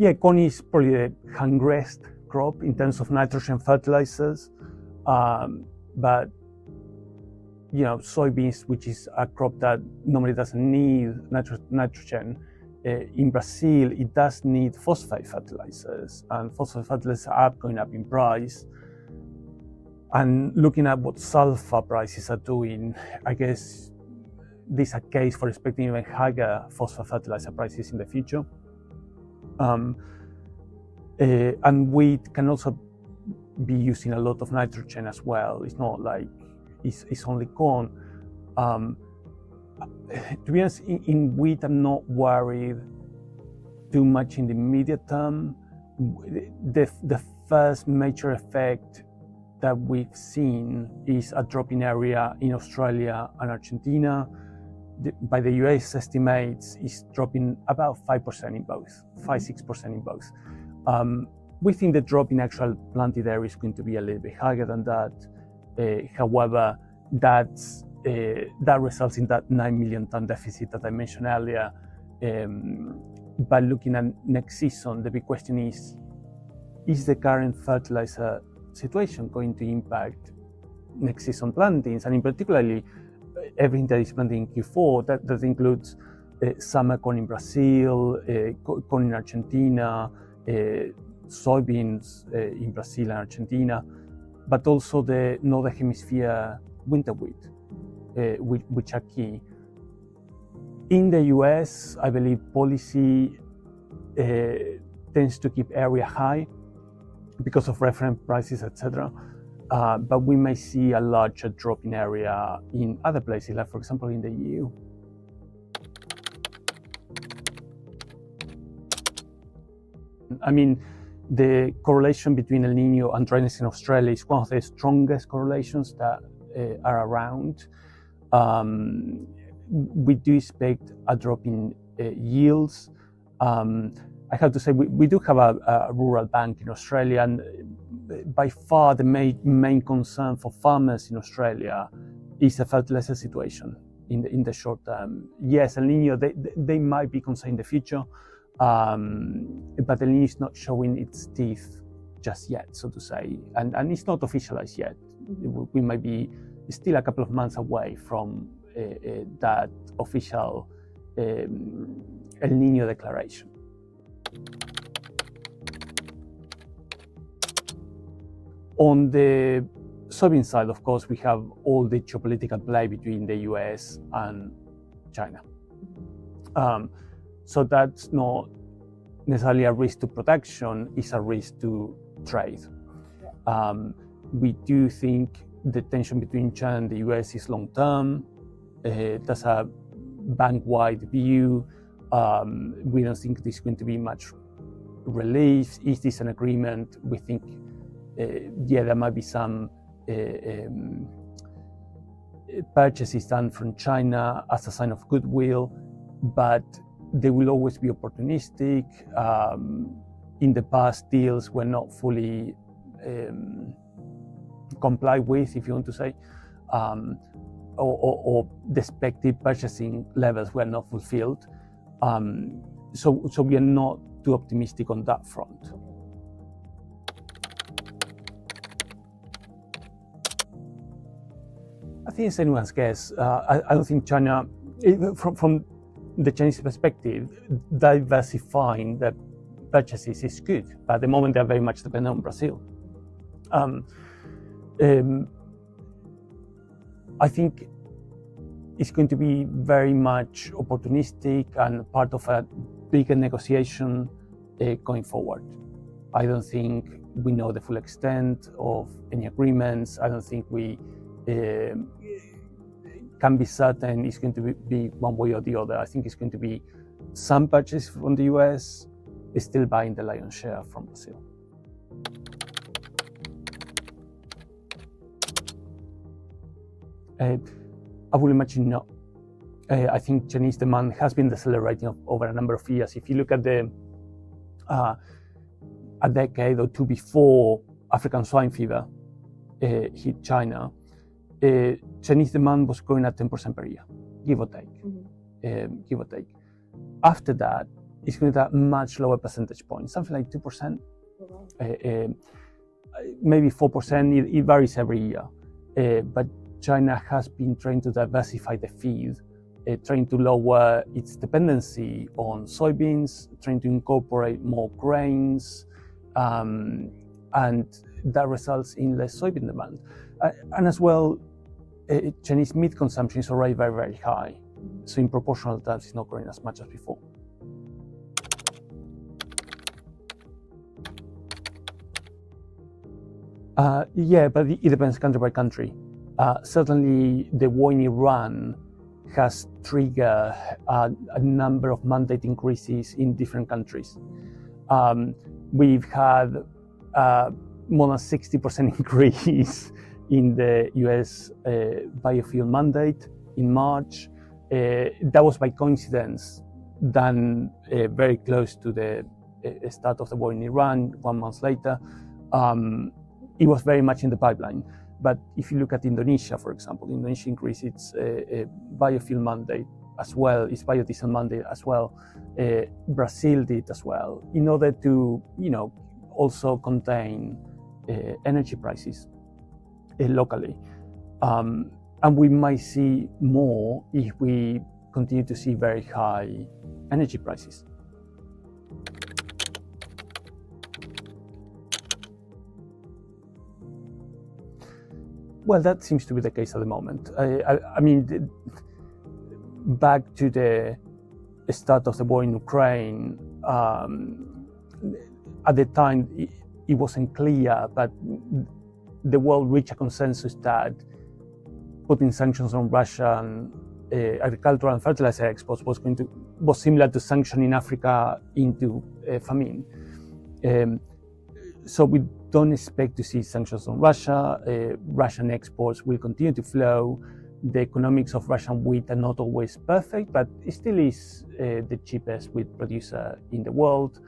Yeah, corn is probably the hungriest crop in terms of nitrogen fertilizers, but soybeans, which is a crop that normally doesn't need nitrogen, in Brazil it does need phosphate fertilizers, and phosphate fertilizers are going up in price. And looking at what sulfur prices are doing, I guess this is a case for expecting even higher phosphate fertilizer prices in the future. And wheat can also be using a lot of nitrogen as well. It's not like it's only corn. To be honest, in wheat, I'm not worried too much in the immediate term. The first major effect that we've seen is a drop in area in Australia and Argentina. By the US estimates, is dropping about 5% in both, 5-6% in both. We think the drop in actual planted area is going to be a little bit higher than that. However, that results in that 9 million ton deficit that I mentioned earlier. But looking at next season, the big question is the current fertilizer situation going to impact next season plantings? And in particularly, everything that is planted in Q4, that includes summer corn in Brazil, corn in Argentina, soybeans in Brazil and Argentina, but also the Northern Hemisphere winter wheat, which are key. In the US, I believe policy tends to keep area high because of reference prices, etc. But we may see a larger drop in area in other places, like for example in the EU. I mean, the correlation between El Niño and dryness in Australia is one of the strongest correlations that are around. We do expect a drop in yields. I have to say, we do have a rural bank in Australia, and by far the main concern for farmers in Australia is the fertilizer situation in the short term. Yes, El Niño, they might be concerned in the future, but El Niño is not showing its teeth just yet, so to say, and it's not officialized yet. We might be still a couple of months away from that official El Niño declaration. On the soybean side, of course, we have all the geopolitical play between the US and China. So that's not necessarily a risk to production, it's a risk to trade. We do think the tension between China and the US is long term. That's a bank-wide view. We don't think there's going to be much relief. Is this an agreement? We think, there might be some purchases done from China as a sign of goodwill, but they will always be opportunistic. In the past, deals were not fully complied with, if you want to say, or the expected purchasing levels were not fulfilled. So we are not too optimistic on that front. I think it's anyone's guess. I don't think China, from the Chinese perspective, diversifying the purchases is good, but at the moment they're very much dependent on Brazil. I think it's going to be very much opportunistic and part of a bigger negotiation going forward. I don't think we know the full extent of any agreements. I don't think we can be certain it's going to be one way or the other. I think it's going to be some purchase from the US, still buying the lion's share from Brazil. I would imagine no. I think Chinese demand has been decelerating over a number of years. If you look at a decade or two before African swine fever hit China, Chinese demand was growing at 10% per year, give or take. Give or take. After that, it's going to a much lower percentage point, something like 2%, maybe 4%. It varies every year. But China has been trying to diversify the feed, trying to lower its dependency on soybeans, trying to incorporate more grains, and that results in less soybean demand. And as well, Chinese meat consumption is already very, very high. So in proportional terms, it's not growing as much as before. Yeah, but it depends country by country. Certainly, the war in Iran has triggered a number of mandate increases in different countries. We've had more than 60% increase in the US biofuel mandate in March. That was by coincidence done very close to the start of the war in Iran, 1 month later. It was very much in the pipeline. But if you look at Indonesia, for example, Indonesia increased its biofuel mandate as well, its biodiesel mandate as well. Brazil did as well, in order to, also contain energy prices locally. And we might see more if we continue to see very high energy prices. Well, that seems to be the case at the moment. I mean, back to the start of the war in Ukraine, at the time it wasn't clear, but the world reached a consensus that putting sanctions on Russian agricultural and fertilizer exports was similar to sanctioning Africa into famine. So we don't expect to see sanctions on Russia. Russian exports will continue to flow. The economics of Russian wheat are not always perfect, but it still is the cheapest wheat producer in the world.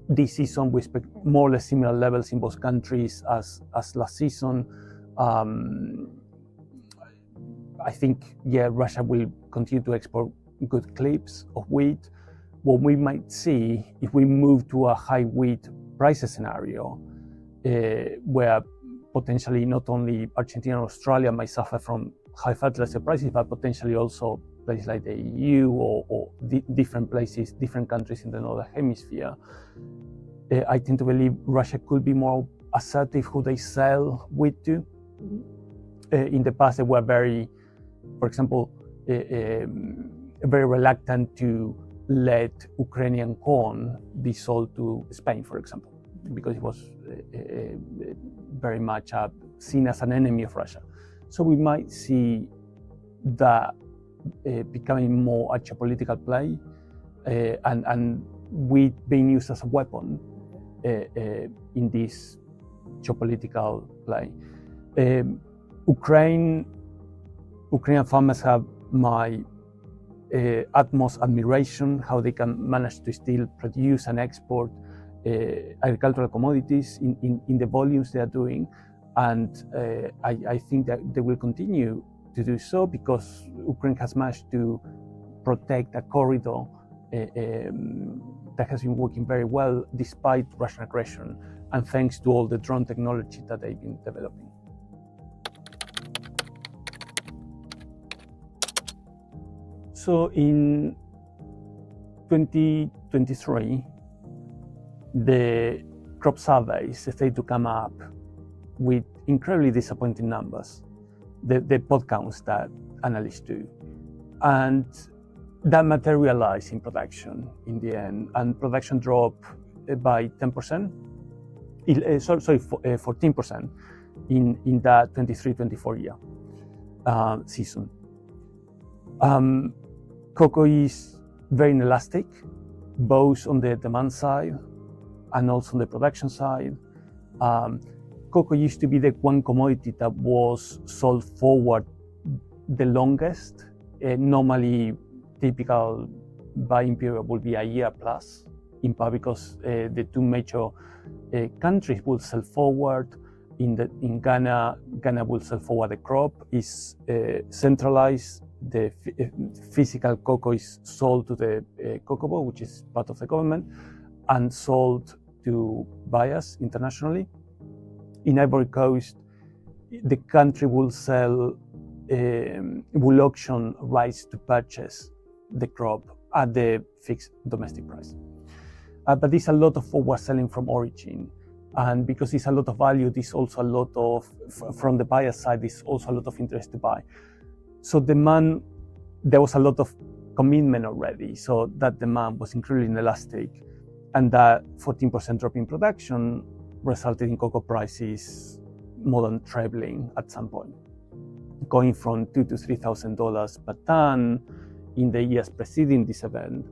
This season we expect more or less similar levels in both countries as last season. I think, Russia will continue to export good clips of wheat. What we might see if we move to a high wheat prices scenario, where potentially not only Argentina and Australia might suffer from high fertilizer prices, but potentially also places like the EU or different places, different countries in the Northern Hemisphere. I tend to believe Russia could be more assertive who they sell wheat to. In the past, they were very, for example, very reluctant to let Ukrainian corn be sold to Spain, for example, because it was very much seen as an enemy of Russia. So we might see that becoming more a geopolitical play, and wheat being used as a weapon in this geopolitical play. Ukrainian farmers have my utmost admiration how they can manage to still produce and export agricultural commodities in the volumes they are doing, and I think that they will continue to do so because Ukraine has managed to protect a corridor that has been working very well despite Russian aggression, and thanks to all the drone technology that they've been developing. So in 2023, the crop surveys started to come up with incredibly disappointing numbers, the pod counts that analysts do. And that materialized in production in the end, and production dropped by 10%, 14% in that 23-24 year season. Cocoa is very inelastic, both on the demand side and also on the production side. Cocoa used to be the one commodity that was sold forward the longest. Normally, typical buying period would be a year plus, in part because the two major countries will sell forward. In Ghana will sell forward the crop. Is centralized. the physical cocoa is sold to the cocoa board, which is part of the government, and sold to buyers internationally. In Ivory Coast, the country will auction rights to purchase the crop at the fixed domestic price. But there's a lot of forward selling from origin. And because there's a lot of value, there's also a lot of, from the buyer side, there's also a lot of interest to buy. So demand, there was a lot of commitment already. So that demand was incredibly inelastic. And that 14% drop in production resulted in cocoa prices more than trebling at some point, going from $2,000 to $3,000 per ton in the years preceding this event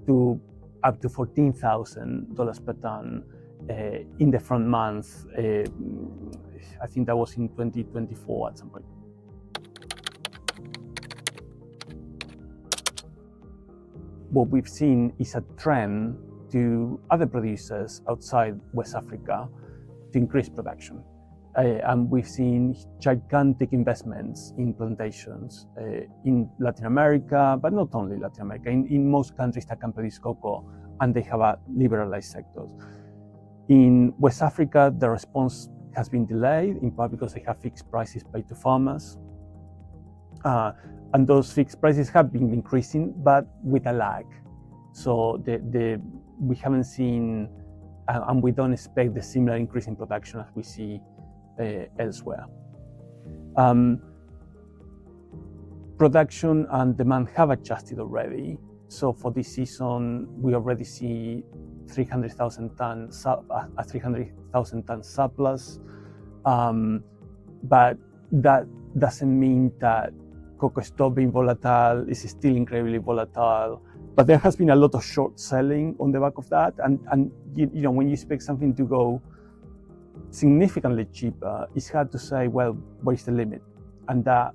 to up to $14,000 per ton in the front month. I think that was in 2024 at some point. What we've seen is a trend to other producers outside West Africa to increase production. And we've seen gigantic investments in plantations in Latin America, but not only Latin America, in most countries that can produce cocoa, and they have a liberalized sectors. In West Africa, the response has been delayed, in part because they have fixed prices paid to farmers. And those fixed prices have been increasing, but with a lag. So we haven't seen, and we don't expect the similar increase in production as we see elsewhere. Production and demand have adjusted already. So for this season, we already see 300,000 tons, a 300,000 ton surplus. But that doesn't mean that cocoa stopped being volatile. It's still incredibly volatile. But there has been a lot of short selling on the back of that. And you know, when you expect something to go significantly cheaper, it's hard to say, well, where's the limit? And that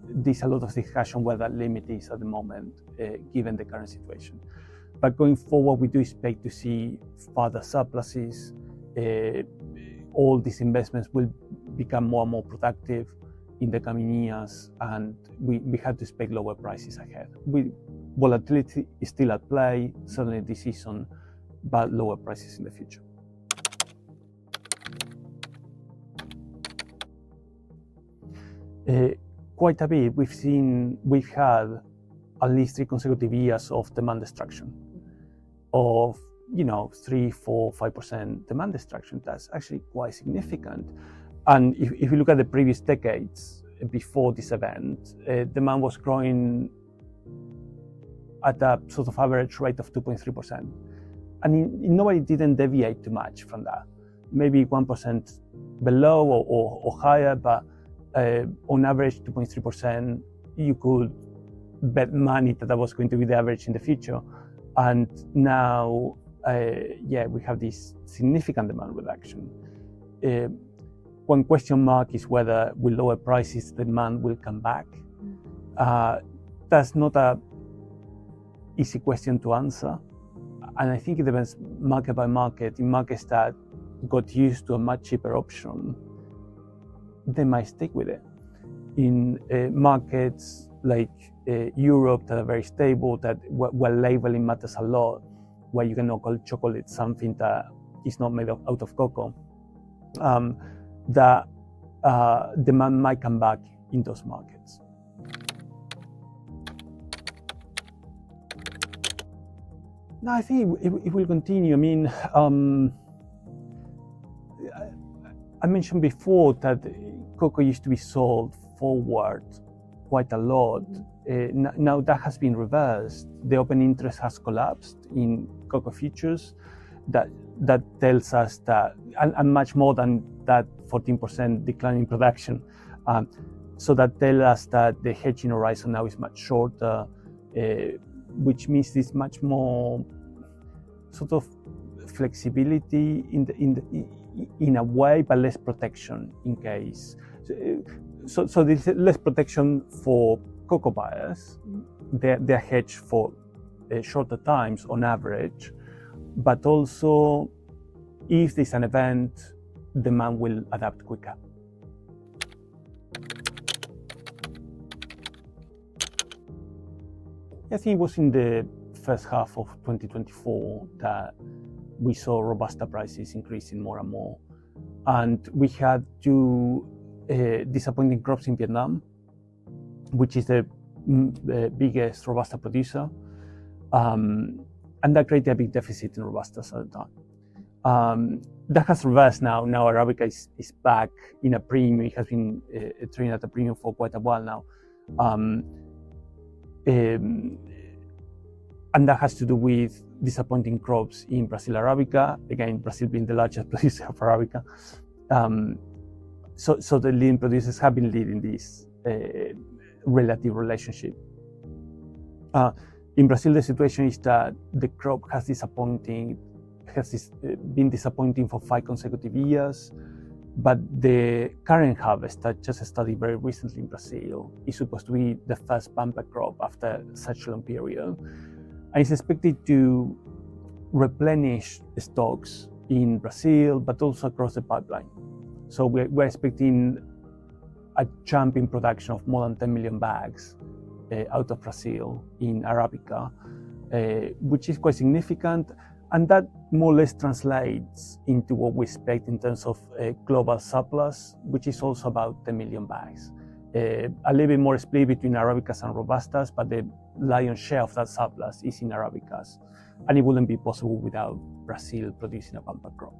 there's a lot of discussion where that limit is at the moment, given the current situation. But going forward, we do expect to see further surpluses. All these investments will become more and more productive in the coming years, and we have to expect lower prices ahead. Volatility is still at play, certainly this season, but lower prices in the future. Quite a bit. We've had at least 3 consecutive years of demand destruction, of 3, 4, 5% demand destruction. That's actually quite significant. And if you look at the previous decades before this event, demand was growing at a sort of average rate of 2.3%. And nobody didn't deviate too much from that. Maybe 1% below or higher, but on average 2.3%, you could bet money that was going to be the average in the future. And now, we have this significant demand reduction. One question mark is whether with lower prices, demand will come back. That's not an easy question to answer. And I think it depends market by market. In markets that got used to a much cheaper option, they might stick with it. In markets like Europe that are very stable, where labeling matters a lot, where you cannot call chocolate something that is not made out of cocoa, that demand might come back in those markets. No, I think it will continue. I mean, I mentioned before that cocoa used to be sold forward quite a lot. Now that has been reversed. The open interest has collapsed in cocoa futures. That tells us that, and much more than that 14% decline in production. So that tells us that the hedging horizon now is much shorter, which means there's much more sort of flexibility in a way, but less protection in case. So there's less protection for cocoa buyers. They're hedged for shorter times on average, but also if there's an event, demand will adapt quicker. I think it was in the first half of 2024 that we saw Robusta prices increasing more and more. And we had two disappointing crops in Vietnam, which is the biggest Robusta producer. And that created a big deficit in Robustas at the time. That has reversed now. Now Arabica is back in a premium. It has been trading at a premium for quite a while now. And that has to do with disappointing crops in Brazil Arabica. Again, Brazil being the largest producer of Arabica. So the leading producers have been leading this relative relationship. In Brazil, the situation is that the crop has been disappointing for 5 consecutive years, but the current harvest that just started very recently in Brazil is supposed to be the first bumper crop after such a long period, and it's expected to replenish stocks in Brazil, but also across the pipeline. So we're expecting a jump in production of more than 10 million bags out of Brazil in Arabica, which is quite significant. And that more or less translates into what we expect in terms of global surplus, which is also about 10 million bags. A little bit more split between Arabicas and Robustas, but the lion's share of that surplus is in Arabicas. And it wouldn't be possible without Brazil producing a bumper crop.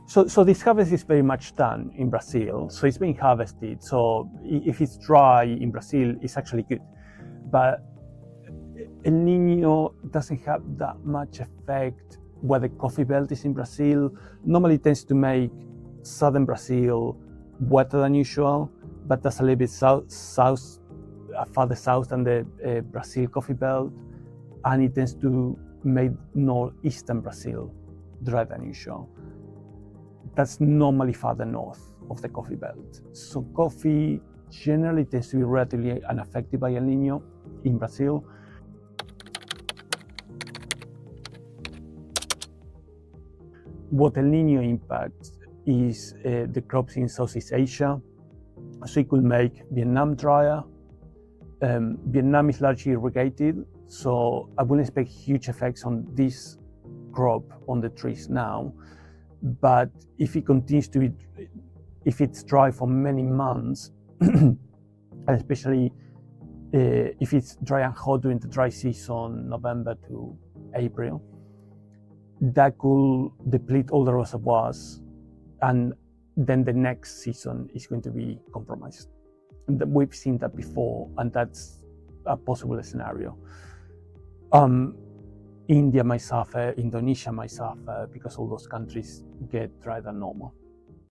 So this harvest is very much done in Brazil. So it's being harvested. So if it's dry in Brazil, it's actually good. But El Niño doesn't have that much effect where the coffee belt is in Brazil. Normally it tends to make southern Brazil wetter than usual, but that's a little bit farther south than the Brazil coffee belt. And it tends to make northeastern Brazil drier than usual. That's normally farther north of the coffee belt. So coffee generally tends to be relatively unaffected by El Niño in Brazil. What El Niño impacts is the crops in Southeast Asia. So it could make Vietnam drier. Vietnam is largely irrigated, so I wouldn't expect huge effects on this crop on the trees now. But if it continues to be, if it's dry for many months, and especially if it's dry and hot during the dry season, November to April, that could deplete all the reservoirs, and then the next season is going to be compromised. And we've seen that before, and that's a possible scenario. India might suffer, Indonesia might suffer, because all those countries get drier than normal.